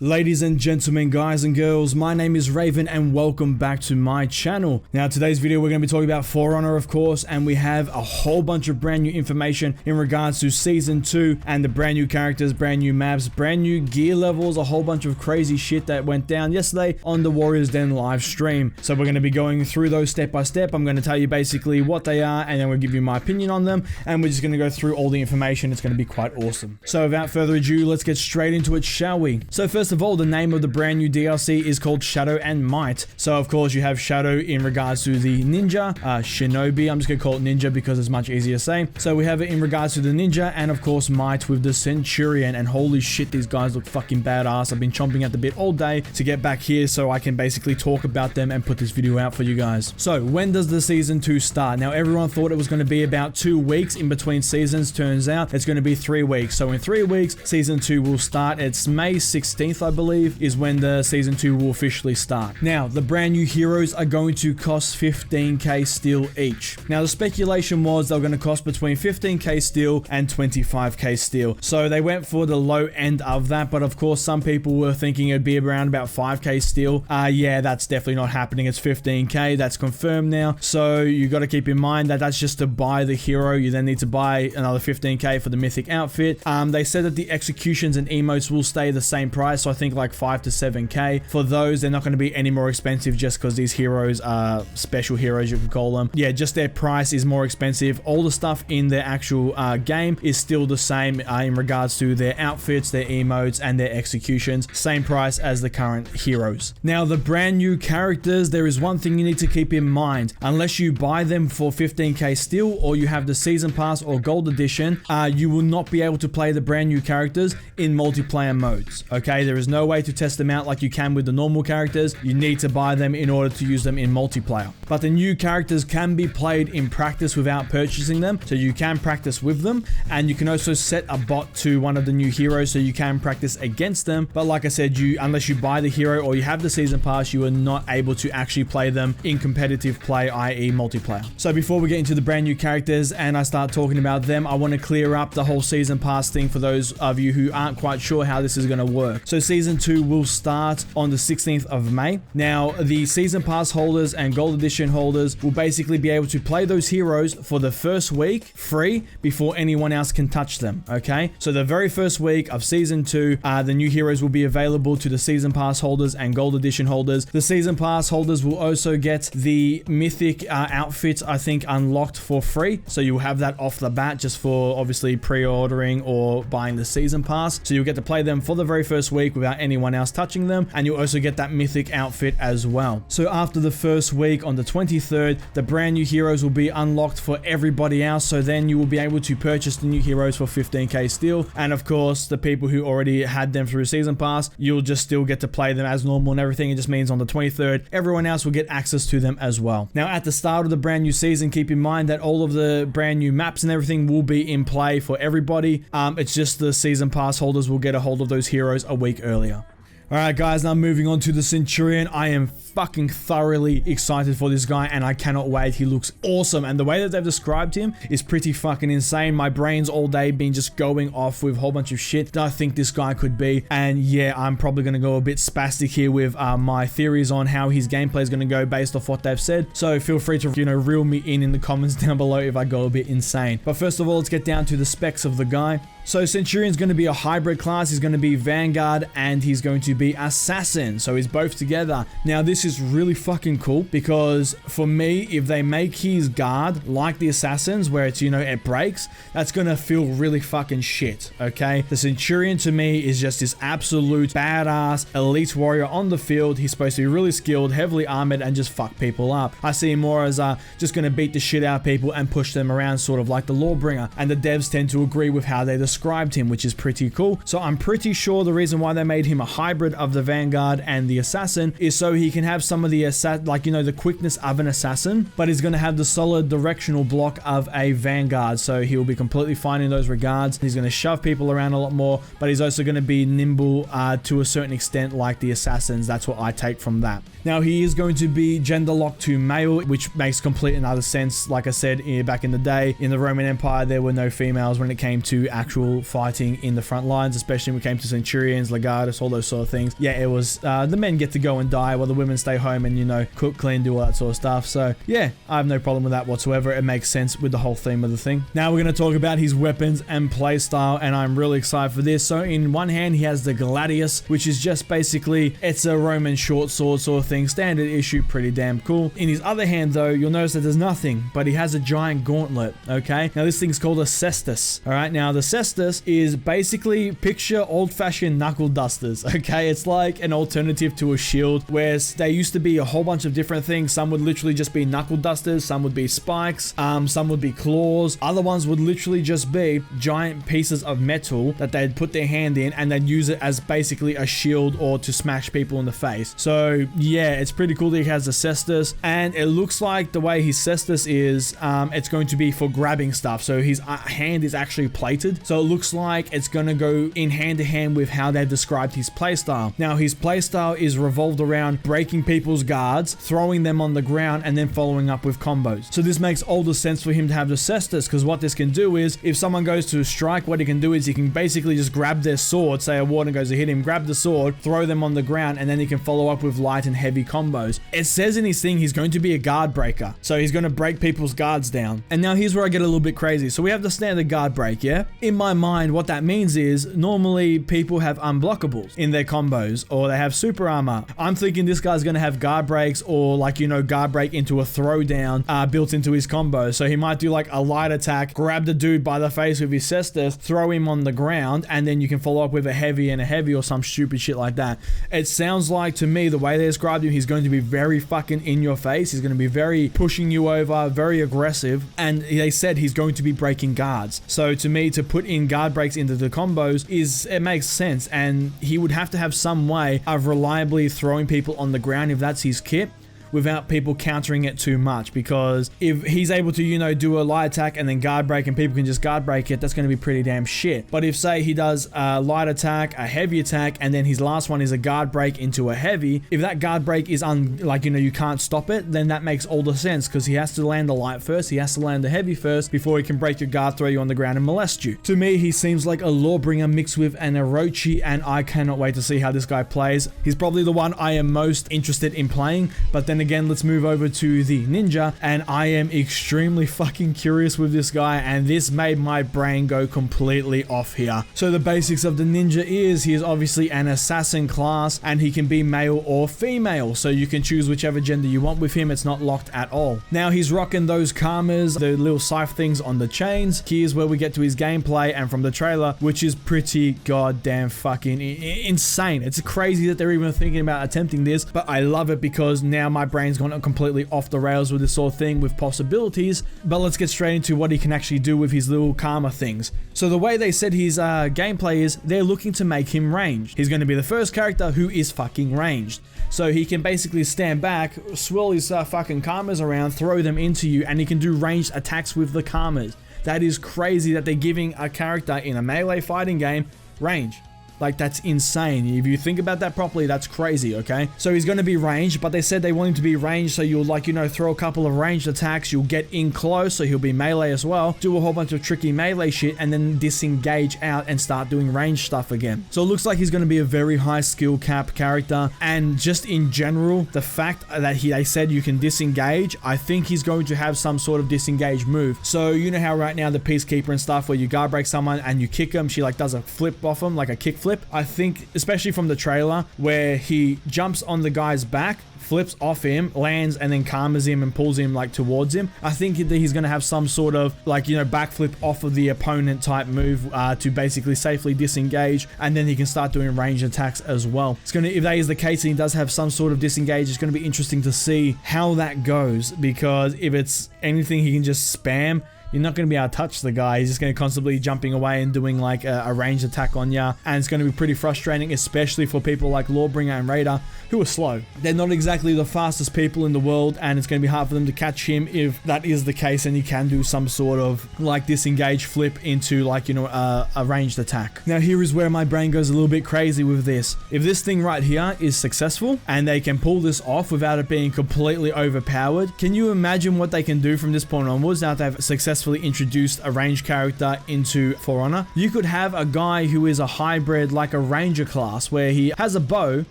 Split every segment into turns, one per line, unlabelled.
Ladies and gentlemen, guys and girls, my name is Reavyne and welcome back to my channel. Now today's video we're going to be talking about For Honor, of course, and we have a whole bunch of brand new information in regards to Season 2 and the brand new characters, brand new maps, brand new gear levels, a whole bunch of crazy shit that went down yesterday on the Warriors Den live stream. So we're going to be going through those step by step. I'm going to tell you basically what they are and then we'll give you my opinion on them, and we're just going to go through all the information. It's going to be quite awesome. So without further ado, let's get straight into it, shall we? So first of all, the name of the brand new DLC is called Shadow and Might. So of course you have Shadow in regards to the ninja, shinobi. I'm just gonna call it ninja because it's much easier to say. So we have it in regards to the ninja, and of course Might with the Centurion. And holy shit, these guys look fucking badass. I've been chomping at the bit all day to get back here so I can basically talk about them and put this video out for you guys. So when does the Season 2 start? Now everyone thought it was going to be about 2 weeks in between seasons. Turns out it's going to be 3 weeks. So in 3 weeks, Season 2 will start. It's May 16th, I believe, is when the Season 2 will officially start. Now, the brand new heroes are going to cost 15k steel each. Now, the speculation was they were going to cost between 15k steel and 25k steel. So they went for the low end of that, but of course, some people were thinking it'd be around about 5k steel. Yeah, that's definitely not happening. It's 15k. That's confirmed now. So you got to keep in mind that that's just to buy the hero. You then need to buy another 15k for the mythic outfit. They said that the executions and emotes will stay the same price. So I think like 5 to 7k. For those, they're not going to be any more expensive just because these heroes are special heroes, you could call them. Yeah, just their price is more expensive. All the stuff in their actual game is still the same in regards to their outfits, their emotes, and their executions. Same price as the current heroes. Now, the brand new characters, there is one thing you need to keep in mind. Unless you buy them for 15k steel or you have the season pass or gold edition, you will not be able to play the brand new characters in multiplayer modes. Okay, there is no way to test them out like you can with the normal characters. You need to buy them in order to use them in multiplayer. But the new characters can be played in practice without purchasing them, so you can practice with them, and you can also set a bot to one of the new heroes so you can practice against them. But like I said, unless you buy the hero or you have the season pass, you are not able to actually play them in competitive play, i.e. multiplayer. So before we get into the brand new characters and I start talking about them, I want to clear up the whole season pass thing for those of you who aren't quite sure how this is going to work. So Season 2 will start on the 16th of May. Now, the season pass holders and gold edition holders will basically be able to play those heroes for the first week free before anyone else can touch them. Okay, so the very first week of Season 2, the new heroes will be available to the season pass holders and gold edition holders. The season pass holders will also get the mythic outfits, I think, unlocked for free. So you'll have that off the bat just for obviously pre-ordering or buying the season pass. So you'll get to play them for the very first week without anyone else touching them, and you'll also get that mythic outfit as well. So after the first week on the 23rd, the brand new heroes will be unlocked for everybody else. So then you will be able to purchase the new heroes for 15k steel, and of course the people who already had them through season pass, you'll just still get to play them as normal and everything. It just means on the 23rd everyone else will get access to them as well. Now at the start of the brand new season, keep in mind that all of the brand new maps and everything will be in play for everybody. It's just the season pass holders will get a hold of those heroes a week earlier. Alright guys, now moving on to the Centurion. I am fucking thoroughly excited for this guy and I cannot wait. He looks awesome, and the way that they've described him is pretty fucking insane. My brain's all day been just going off with a whole bunch of shit that I think this guy could be, and yeah, I'm probably going to go a bit spastic here with my theories on how his gameplay is going to go based off what they've said. So feel free to, reel me in the comments down below if I go a bit insane. But first of all, let's get down to the specs of the guy. So Centurion's going to be a hybrid class. He's going to be Vanguard and he's going to be Assassin. So he's both together. Now this is really fucking cool because for me, if they make his guard like the Assassins where it's, it breaks, that's going to feel really fucking shit, okay? The Centurion to me is just this absolute badass elite warrior on the field. He's supposed to be really skilled, heavily armored, and just fuck people up. I see him more as just going to beat the shit out of people and push them around, sort of like the Lawbringer. And the devs tend to agree with how they described him, which is pretty cool. So I'm pretty sure the reason why they made him a hybrid of the Vanguard and the Assassin is so he can have some of the the quickness of an Assassin, but he's going to have the solid directional block of a Vanguard. So he'll be completely fine in those regards. He's going to shove people around a lot more, but he's also going to be nimble to a certain extent like the Assassins. That's what I take from that. Now he is going to be gender locked to male, which makes complete and utter sense. Like I said back in the day, in the Roman Empire, there were no females when it came to actual actual fighting in the front lines, especially when it came to Centurions, Legatus, all those sort of things. Yeah, it was the men get to go and die while the women stay home and, you know, cook, clean, do all that sort of stuff. So yeah, I have no problem with that whatsoever. It makes sense with the whole theme of the thing. Now we're going to talk about his weapons and playstyle, and I'm really excited for this. So in one hand, he has the Gladius, which is just basically, it's a Roman short sword sort of thing, standard issue, pretty damn cool. In his other hand though, you'll notice that there's nothing, but he has a giant gauntlet, okay? Now this thing's called a cestus, all right? Now the cestus is basically, picture old-fashioned knuckle dusters, okay? It's like an alternative to a shield, where they used to be a whole bunch of different things. Some would literally just be knuckle dusters, some would be spikes, some would be claws, other ones would literally just be giant pieces of metal that they'd put their hand in and they'd use it as basically a shield or to smash people in the face. So yeah, it's pretty cool that he has a cestus, and it looks like the way his cestus is, it's going to be for grabbing stuff. So his hand is actually plated, so it looks like it's going to go in hand to hand with how they've described his playstyle. Now his playstyle is revolved around breaking people's guards, throwing them on the ground, and then following up with combos. So this makes all the sense for him to have the cestus, because what this can do is, if someone goes to strike, what he can do is he can basically just grab their sword, say a warden goes to hit him, grab the sword, throw them on the ground, and then he can follow up with light and heavy combos. It says in his thing he's going to be a guard breaker, so he's going to break people's guards down. And now here's where I get a little bit crazy. So we have the standard guard break, yeah? In my mind, what that means is normally people have unblockables in their combos, or they have super armor. I'm thinking this guy's going to have guard breaks, or like, you know, guard break into a throwdown built into his combo. So he might do like a light attack, grab the dude by the face with his cestus, throw him on the ground, and then you can follow up with a heavy and a heavy or some stupid shit like that. It sounds like to me, the way they described him, he's going to be very fucking in your face. He's going to be very pushing you over, very aggressive, and they said he's going to be breaking guards. So to me, to put in guard breaks into the combos it makes sense, and he would have to have some way of reliably throwing people on the ground if that's his kit, without people countering it too much. Because if he's able to, you know, do a light attack and then guard break and people can just guard break it, that's going to be pretty damn shit. But if, say, he does a light attack, a heavy attack, and then his last one is a guard break into a heavy, if that guard break is like, you know, you can't stop it, then that makes all the sense, because he has to land the light first, he has to land the heavy first before he can break your guard, throw you on the ground, and molest you. To me, he seems like a Lawbringer mixed with an Orochi, and I cannot wait to see how this guy plays. He's probably the one I am most interested in playing, but then again, let's move over to the ninja, and I am extremely fucking curious with this guy, and this made my brain go completely off here. So the basics of the ninja is, he is obviously an assassin class, and he can be male or female, so you can choose whichever gender you want with him. It's not locked at all. Now he's rocking those karmas, the little scythe things on the chains. Here's where we get to his gameplay, and from the trailer, which is pretty goddamn fucking insane. It's crazy that they're even thinking about attempting this, but I love it because now my brain's gone completely off the rails with this sort of thing with possibilities. But let's get straight into what he can actually do with his little karma things. So the way they said his gameplay is, they're looking to make him ranged. He's going to be the first character who is fucking ranged. So he can basically stand back, swirl his fucking karmas around, throw them into you, and he can do ranged attacks with the karmas. That is crazy that they're giving a character in a melee fighting game range. Like, that's insane. If you think about that properly, that's crazy, okay? So he's going to be ranged, but they said they want him to be ranged, so you'll, like, you know, throw a couple of ranged attacks, you'll get in close, so he'll be melee as well, do a whole bunch of tricky melee shit, and then disengage out and start doing ranged stuff again. So it looks like he's going to be a very high skill cap character, and just in general, the fact that they said you can disengage, I think he's going to have some sort of disengage move. So you know how right now the Peacekeeper and stuff, where you guard break someone and you kick them, she like does a flip off them, like a kick flip. I think, especially from the trailer, where he jumps on the guy's back, flips off him, lands, and then karmas him and pulls him like towards him. I think that he's going to have some sort of, like, you know, backflip off of the opponent type move to basically safely disengage, and then he can start doing ranged attacks as well. It's going to, if that is the case and he does have some sort of disengage, it's going to be interesting to see how that goes, because if it's anything he can just spam, you're not going to be able to touch the guy. He's just going to constantly jumping away and doing like a ranged attack on ya, and it's going to be pretty frustrating, especially for people like Lawbringer and Raider, who are slow. They're not exactly the fastest people in the world, and it's going to be hard for them to catch him if that is the case, and he can do some sort of like disengage flip into, like, you know, a ranged attack. Now here is where my brain goes a little bit crazy with this. If this thing right here is successful and they can pull this off without it being completely overpowered, can you imagine what they can do from this point onwards now that they've successfully successfully introduced a ranged character into For Honor. You could have a guy who is a hybrid, like a ranger class, where he has a bow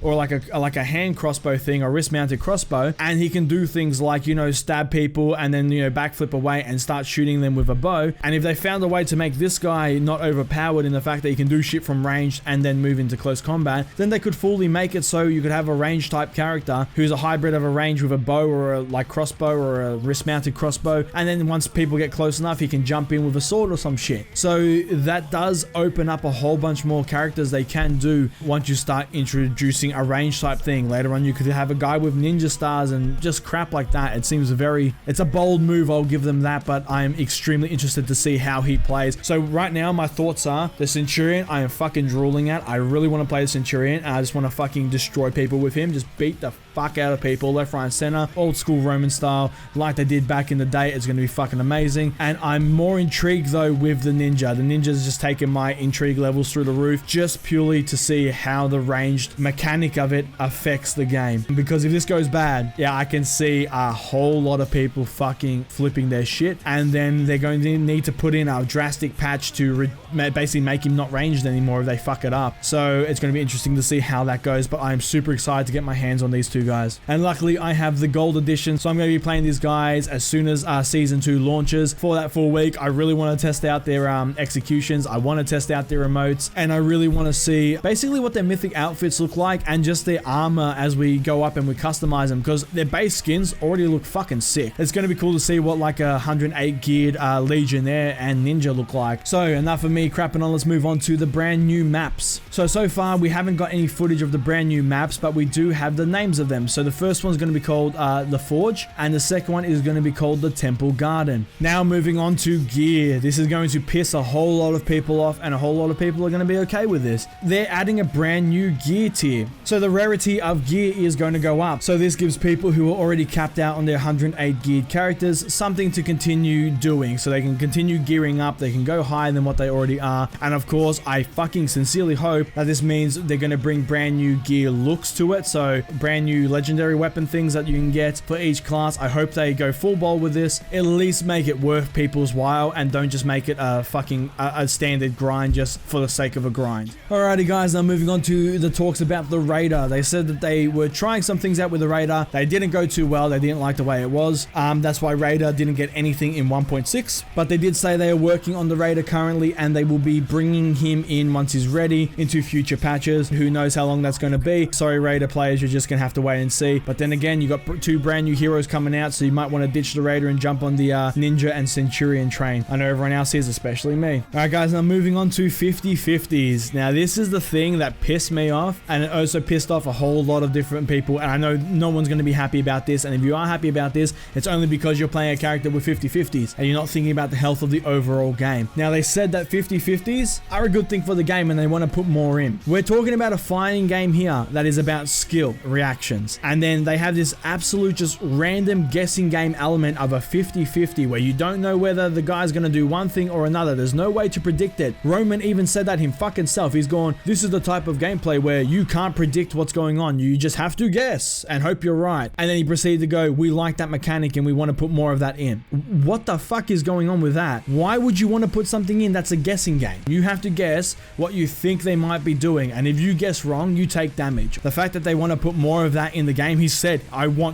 or like a hand crossbow thing or wrist mounted crossbow, and he can do things like, you know, stab people and then, you know, backflip away and start shooting them with a bow. And if they found a way to make this guy not overpowered in the fact that he can do shit from range and then move into close combat, then they could fully make it so you could have a range type character who's a hybrid of a range with a bow or a like crossbow or a wrist mounted crossbow, and then once people get close enough he can jump in with a sword or some shit. So that does open up a whole bunch more characters they can do once you start introducing a range type thing. Later on you could have a guy with ninja stars and just crap like that. It seems it's a bold move, I'll give them that, but I'm extremely interested to see how he plays. So right now my thoughts are the Centurion I am fucking drooling at. I really want to play the Centurion and I just want to fucking destroy people with him, just beat the fuck out of people left, right, and center, old school Roman style like they did back in the day. It's going to be fucking amazing. And I'm more intrigued though with the ninja. The ninja's just taken my intrigue levels through the roof, just purely to see how the ranged mechanic of it affects the game. Because if this goes bad, yeah, I can see a whole lot of people fucking flipping their shit, and then they're going to need to put in a drastic patch to basically make him not ranged anymore if they fuck it up. So it's going to be interesting to see how that goes, but I'm super excited to get my hands on these two guys. And luckily I have the gold edition, so I'm going to be playing these guys as soon as season 2 launches. For that full week I really want to test out their executions, I want to test out their emotes, and I really want to see basically what their mythic outfits look like and just their armor as we go up and we customize them, because their base skins already look fucking sick. It's going to be cool to see what like a 108 geared Legionnaire and Ninja look like. So enough of me crapping on, let's move on to the brand new maps. So far we haven't got any footage of the brand new maps, but we do have the names of them. So the first one's going to be called the Forge, and the second one is going to be called the Temple Garden. Now moving on to gear. This is going to piss a whole lot of people off, and a whole lot of people are going to be okay with this. They're adding a brand new gear tier. So the rarity of gear is going to go up. So this gives people who are already capped out on their 108 geared characters something to continue doing, so they can continue gearing up, they can go higher than what they already are. And of course I fucking sincerely hope that this means they're going to bring brand new gear looks to it, so brand new legendary weapon things that you can get for each class. I hope they go full ball with this, at least make it worth people's while and don't just make it a fucking a standard grind just for the sake of a grind. Alrighty guys, now moving on to the talks about the Raider. They said that they were trying some things out with the Raider. They didn't go too well, they didn't like the way it was. That's why Raider didn't get anything in 1.6, but they did say they are working on the Raider currently and they will be bringing him in once he's ready into future patches. Who knows how long that's going to be. Sorry Raider players, you're just going to have to wait and see. But then again, you got 2 brand new heroes coming out, so you might want to ditch the Raider and jump on the Ninja and Centurion train. I know everyone else is, especially me. Alright guys, now moving on to 50/50s. Now this is the thing that pissed me off, and it also pissed off a whole lot of different people, and I know no one's going to be happy about this, and if you are happy about this, it's only because you're playing a character with 50/50s and you're not thinking about the health of the overall game. Now they said that 50/50s are a good thing for the game and they want to put more in. We're talking about a fighting game here that is about skill, reactions, and then they have this absolute just random guessing game element of a 50/50 where you don't know whether the guy's going to do one thing or another. There's no way to predict it. Roman even said that him fucking self. He's gone, this is the type of gameplay where you can't predict what's going on. You just have to guess and hope you're right. And then he proceeded to go, we like that mechanic and we want to put more of that in. What the fuck is going on with that? Why would you want to put something in that's a guessing game? You have to guess what you think they might be doing, and if you guess wrong, you take damage. The fact that they want to put more of that in the game, he said,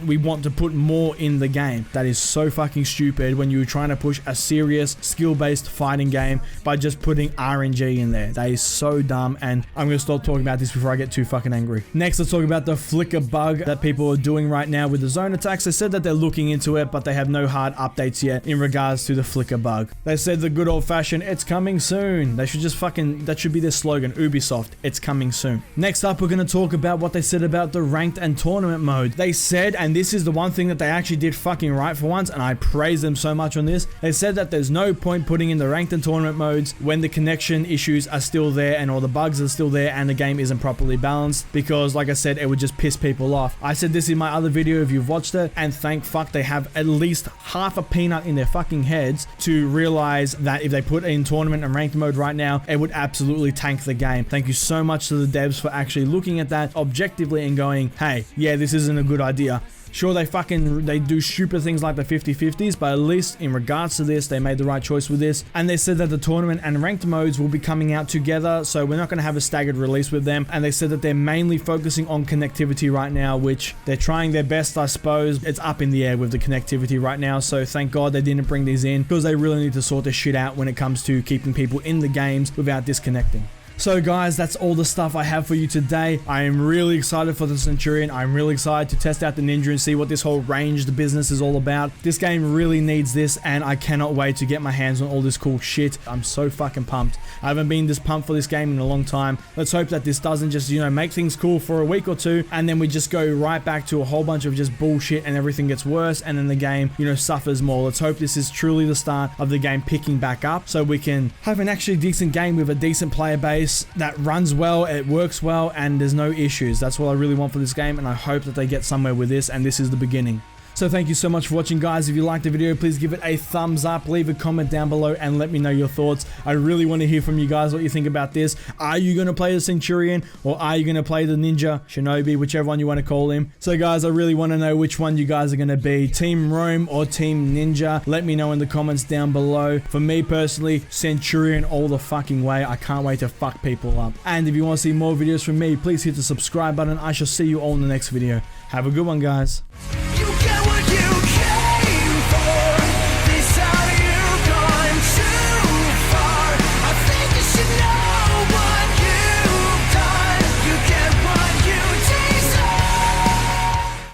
we want to put more in the game. That is so fucking stupid when you're trying to push a serious skill-based fighting game by just putting RNG in there. That is so dumb, and I'm going to stop talking about this before I get too fucking angry. Next, let's talk about the flicker bug that people are doing right now with the zone attacks. They said that they're looking into it, but they have no hard updates yet in regards to the flicker bug. They said the good old-fashioned, it's coming soon. They should just fucking, that should be their slogan, Ubisoft, it's coming soon. Next up, we're going to talk about what they said about the ranked and tournament mode. They said, and this is the one thing that they actually did fucking right for once, and I praise them so much on this, they said that there's no point putting in the ranked and tournament modes when the connection issues are still there and all the bugs are still there and the game isn't properly balanced, because like I said, it would just piss people off. I said this in my other video if you've watched it, and thank fuck they have at least half a peanut in their fucking heads to realize that if they put in tournament and ranked mode right now, it would absolutely tank the game. Thank you so much to the devs for actually looking at that objectively and going, hey, yeah, this isn't a good idea. Sure, they do stupid things like the 50-50s, but at least in regards to this, they made the right choice with this. And they said that the tournament and ranked modes will be coming out together, so we're not going to have a staggered release with them. And they said that they're mainly focusing on connectivity right now, which they're trying their best, I suppose. It's up in the air with the connectivity right now, so thank God they didn't bring these in, because they really need to sort this shit out when it comes to keeping people in the games without disconnecting. So guys, that's all the stuff I have for you today. I am really excited for the Centurion. I'm really excited to test out the Ninja and see what this whole ranged business is all about. This game really needs this, and I cannot wait to get my hands on all this cool shit. I'm so fucking pumped. I haven't been this pumped for this game in a long time. Let's hope that this doesn't just, you know, make things cool for a week or two, and then we just go right back to a whole bunch of just bullshit and everything gets worse, and then the game, you know, suffers more. Let's hope this is truly the start of the game picking back up, so we can have an actually decent game with a decent player base that runs well, it works well, and there's no issues. That's what I really want for this game, and I hope that they get somewhere with this, and this is the beginning. So thank you so much for watching, guys. If you liked the video, please give it a thumbs up, leave a comment down below, and let me know your thoughts. I really want to hear from you guys what you think about this. Are you going to play the Centurion, or are you going to play the Ninja, Shinobi, whichever one you want to call him? So guys, I really want to know which one you guys are going to be, Team Rome or Team Ninja. Let me know in the comments down below. For me personally, Centurion all the fucking way. I can't wait to fuck people up. And if you want to see more videos from me, please hit the subscribe button. I shall see you all in the next video. Have a good one, guys.